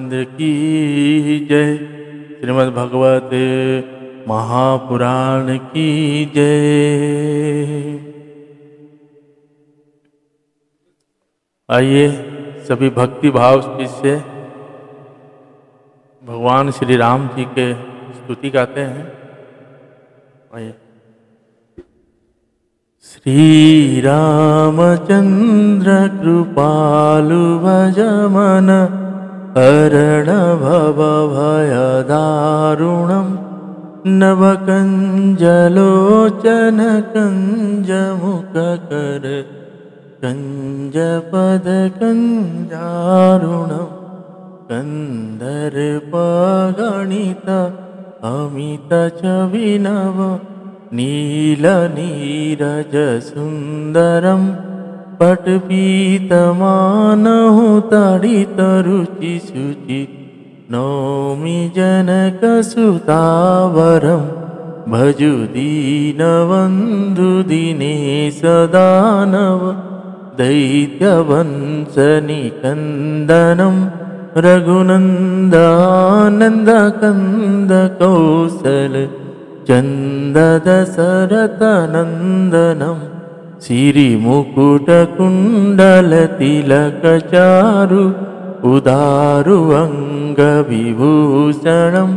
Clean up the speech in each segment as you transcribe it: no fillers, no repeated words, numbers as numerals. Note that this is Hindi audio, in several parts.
चंद की जय। श्रीमद् भगवत महापुराण की जय। आइए सभी भक्ति भाव से भगवान श्री राम जी के स्तुति गाते हैं। आइए। श्री रामचंद्र कृपालु भजमन हरण भव भय दारुणम नवकंजलोचन कंज मुख कर कंज पद कंजारुणम कंदर्प गणित अमित छविनव नील नीरज सुंदरम पटपीतमानहु तडित रुचि शुचि नौमि जनक सुतावरम भजु दीनबंधु दिनेश दानव दैत्यवंश निकंदनम रघुनंदानंद कंद कौशल चंद दशरथ नंदनम सिरि मुकुट कुंडल तिलक चारु उदारु अंग विभूषणम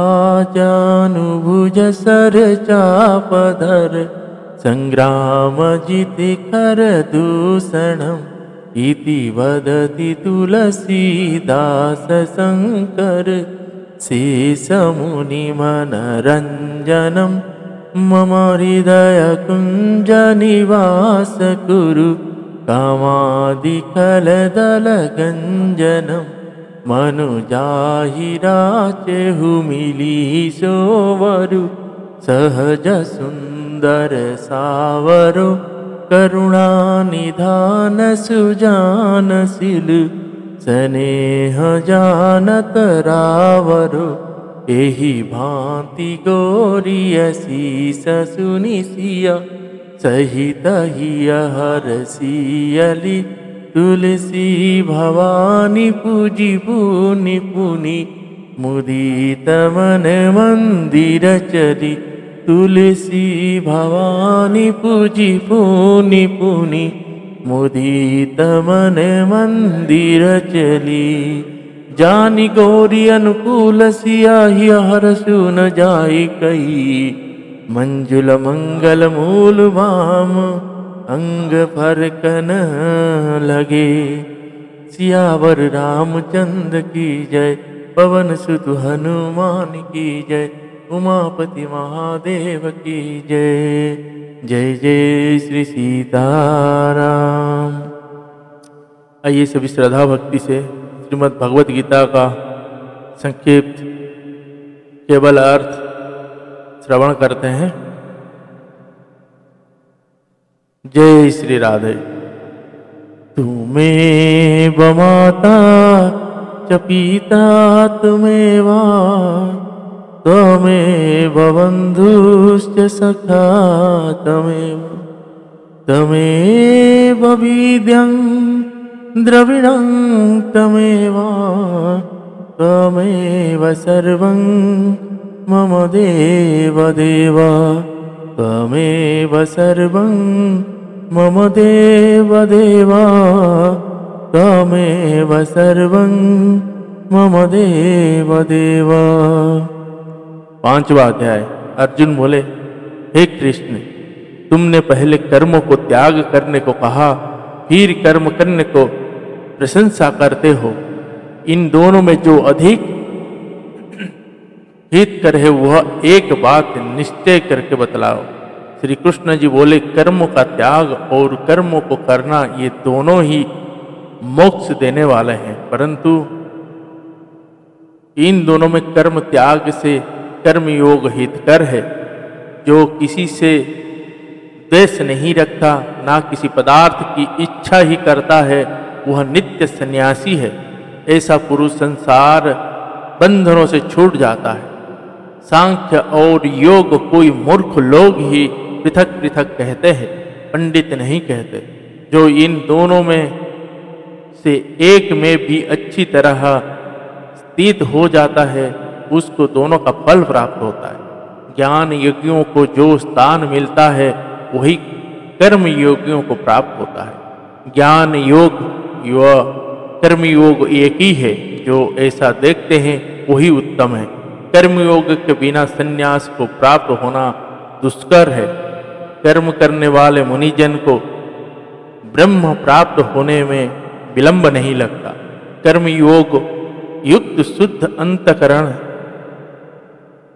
आजानुभुज सर चापधर संग्राम जिति कर दूषणम इति वदति तुलसीदास शंकर शेष मुनि मनरंजनम मम हृदय कुंज निवास कुरु कामादिकलदल गंजनम मनुजाहिराचेहु मिली सोवरु सहज सुंदर सावरो करुणा निधान सुजानशील स्नेह जानत रावरो एहि भांति गोरिय शीस सुनिसिया सहित हिय हरसियली तुलसी भवानी पूजी पुनि पुनि मुदित मन मंदिर चली तुलसी भवानी पूजी पुनि पुनि मुदित मन मंदिर चली जानी गौरी अनुकूल सियाही हर सुन जाई कई मंजुल मंगल मूल भाम अंग फरकन लगे सियावर रामचंद्र की जय पवन सुत हनुमान की जय उमापति महादेव की जय। जय जय श्री सीताराम। आइए सभी श्रद्धा भक्ति से श्रीमद् भगवत गीता का संक्षिप्त केवल अर्थ श्रवण करते हैं। जय श्री राधे। तुमेव माता च पिता तुमेवा त्वमेव बन्धुश्च सखा तमेव विद्यं द्रविणं त्वमेव सर्वं मम देव त्वमेव सर्वं मम देव त्वमेव सर्वं मम देव। पांचवा अध्याय। अर्जुन बोले, हे कृष्ण, तुमने पहले कर्मों को त्याग करने को कहा, फिर कर्म करने को प्रशंसा करते हो। इन दोनों में जो अधिक हितकर है वह एक बात निश्चय करके बतलाओ। श्री कृष्ण जी बोले, कर्मों का त्याग और कर्मों को करना ये दोनों ही मोक्ष देने वाले हैं, परंतु इन दोनों में कर्म त्याग से कर्म योग हितकर है। जो किसी से द्वेष नहीं रखता, ना किसी पदार्थ की इच्छा ही करता है, वह नित्य सन्यासी है। ऐसा पुरुष संसार बंधनों से छूट जाता है। सांख्य और योग कोई मूर्ख लोग ही पृथक पृथक कहते हैं, पंडित नहीं कहते। जो इन दोनों में से एक में भी अच्छी तरह अतीत हो जाता है, उसको दोनों का फल प्राप्त होता है। ज्ञान योगियों को जो स्थान मिलता है वही कर्म योगियों को प्राप्त होता है। ज्ञान योग व कर्म योग एक ही है, जो ऐसा देखते हैं वही उत्तम है। कर्मयोग के बिना संन्यास को प्राप्त होना दुष्कर है। कर्म करने वाले मुनिजन को ब्रह्म प्राप्त होने में विलंब नहीं लगता। कर्मयोग युक्त शुद्ध अंतकरण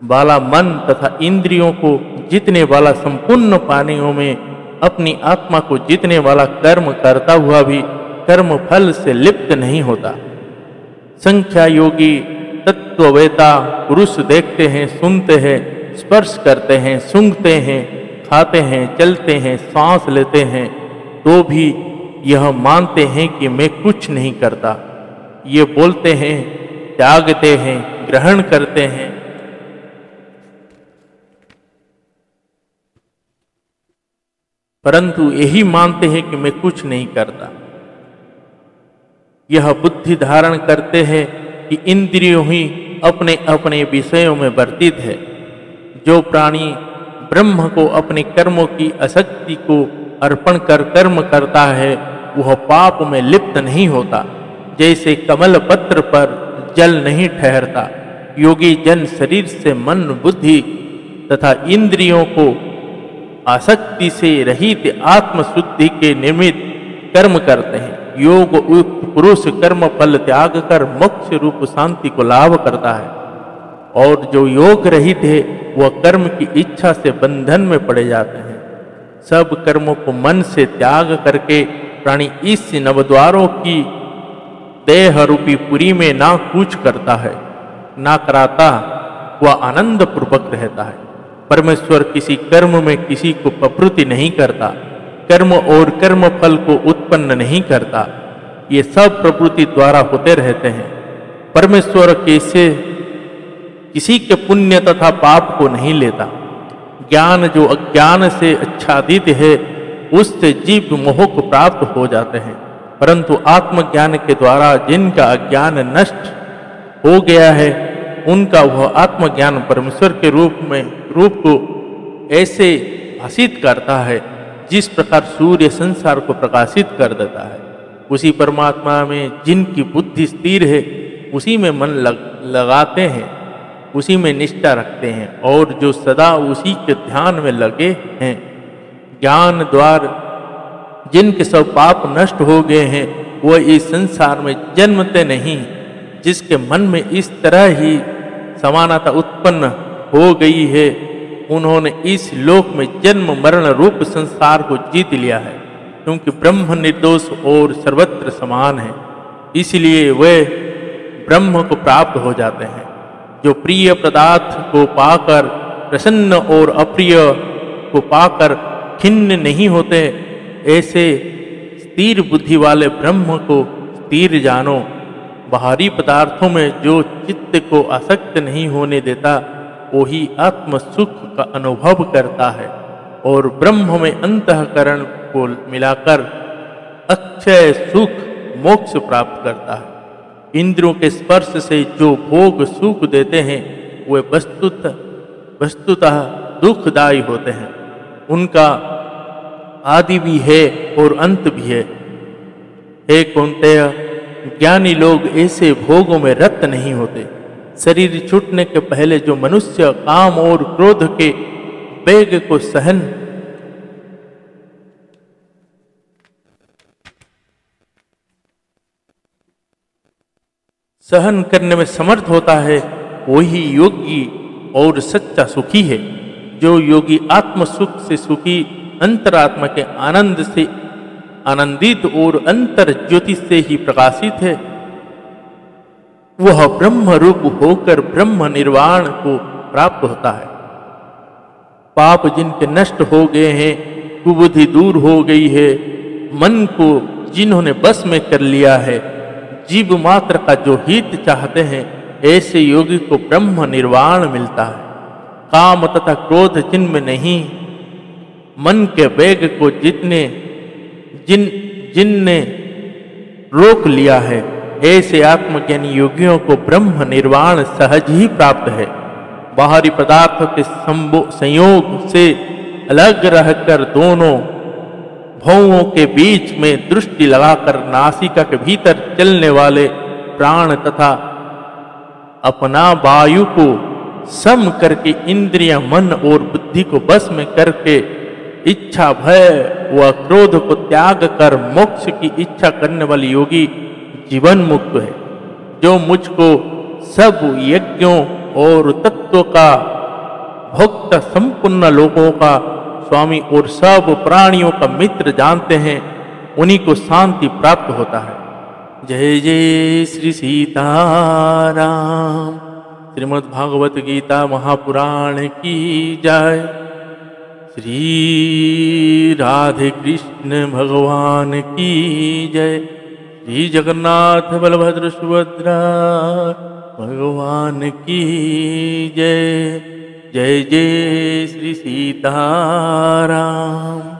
वाला मन तथा इंद्रियों को जीतने वाला संपूर्ण प्राणियों में अपनी आत्मा को जीतने वाला कर्म करता हुआ भी कर्म फल से लिप्त नहीं होता। संख्या योगी तत्ववेता पुरुष देखते हैं, सुनते हैं, स्पर्श करते हैं, सूंघते हैं, खाते हैं, चलते हैं, सांस लेते हैं, तो भी यह मानते हैं कि मैं कुछ नहीं करता। ये बोलते हैं, त्यागते हैं, ग्रहण करते हैं, परंतु यही मानते हैं कि मैं कुछ नहीं करता। यह बुद्धि धारण करते हैं कि इंद्रियों ही अपने अपने विषयों में वर्तित है। जो प्राणी ब्रह्म को अपने कर्मों की आसक्ति को अर्पण कर कर्म करता है, वह पाप में लिप्त नहीं होता। जैसे कमल पत्र पर जल नहीं ठहरता, योगी जन शरीर से मन, बुद्धि तथा इंद्रियों को आसक्ति से रहित आत्मशुद्धि के निमित्त कर्म करते हैं। योग युक्त पुरुष कर्म फल त्याग कर मोक्ष रूप शांति को लाभ करता है, और जो योग रहित है वह कर्म की इच्छा से बंधन में पड़े जाते हैं। सब कर्मों को मन से त्याग करके प्राणी इस नवद्वारों की देह रूपी पुरी में ना कूच करता है, ना कराता, वह आनंद पूर्वक रहता है। परमेश्वर किसी कर्म में किसी को प्रवृत्ति नहीं करता, कर्म और कर्म फल को उत्पन्न नहीं करता। ये सब प्रवृत्ति द्वारा होते रहते हैं। परमेश्वर कैसे किसी के पुण्य तथा पाप को नहीं लेता। ज्ञान जो अज्ञान से आच्छादित है, उससे जीव मोह को प्राप्त हो जाते हैं, परंतु आत्मज्ञान के द्वारा जिनका अज्ञान नष्ट हो गया है, उनका वह आत्मज्ञान परमेश्वर के रूप को ऐसे भाषित करता है जिस प्रकार सूर्य संसार को प्रकाशित कर देता है। उसी परमात्मा में जिनकी बुद्धि स्थिर है, उसी में मन लगाते हैं, उसी में निष्ठा रखते हैं, और जो सदा उसी के ध्यान में लगे हैं। ज्ञान द्वार जिनके सब पाप नष्ट हो गए हैं, वह इस संसार में जन्मते नहीं। जिसके मन में इस तरह ही समानता उत्पन्न हो गई है, उन्होंने इस लोक में जन्म मरण रूप संसार को जीत लिया है, क्योंकि ब्रह्म निर्दोष और सर्वत्र समान है। इसलिए वे ब्रह्म को प्राप्त हो जाते हैं। जो प्रिय पदार्थ को पाकर प्रसन्न और अप्रिय को पाकर खिन्न नहीं होते, ऐसे स्थिर बुद्धि वाले ब्रह्म को स्थिर जानो। बाहरी पदार्थों में जो चित्त को आसक्त नहीं होने देता, वही आत्म सुख का अनुभव करता है और ब्रह्म में अंतःकरण को मिलाकर अक्षय सुख मोक्ष प्राप्त करता है। इंद्रियों के स्पर्श से जो भोग सुख देते हैं, वे वस्तुतः दुखदायी होते हैं। उनका आदि भी है और अंत भी है। हे कौन्तेय, ज्ञानी लोग ऐसे भोगों में रत नहीं होते। शरीर छूटने के पहले जो मनुष्य काम और क्रोध के वेग को सहन करने में समर्थ होता है, वही योगी और सच्चा सुखी है। जो योगी आत्म सुख से सुखी, अंतरात्मा के आनंद से आनंदित और अंतर ज्योति से ही प्रकाशित है, वह ब्रह्म रूप होकर ब्रह्म निर्वाण को प्राप्त होता है। पाप जिनके नष्ट हो गए हैं, कुबुद्धि दूर हो गई है, मन को जिन्होंने बस में कर लिया है, जीव मात्र का जो हित चाहते हैं, ऐसे योगी को ब्रह्म निर्वाण मिलता है। काम तथा क्रोध जिनमें नहीं, मन के वेग को जिनने रोक लिया है, ऐसे आत्मज्ञानी योगियों को ब्रह्म निर्वाण सहज ही प्राप्त है। बाहरी पदार्थों के संयोग से अलग रहकर दोनों भौओं के बीच में दृष्टि लगाकर नासिका के भीतर चलने वाले प्राण तथा अपना वायु को सम करके इंद्रिय मन और बुद्धि को बस में करके इच्छा भय व क्रोध को त्याग कर मोक्ष की इच्छा करने वाली योगी जीवन मुक्त है। जो मुझको सब यज्ञों और तत्व का भोक्त संपूर्ण लोगों का स्वामी और सब प्राणियों का मित्र जानते हैं, उन्हीं को शांति प्राप्त होता है। जय जय श्री सीताराम। श्रीमद् भागवत गीता महापुराण की जय। श्री राधे कृष्ण भगवान की जय। श्री जगन्नाथ बलभद्र सुभद्रा भगवान की जय। जय जय श्री सीताराम।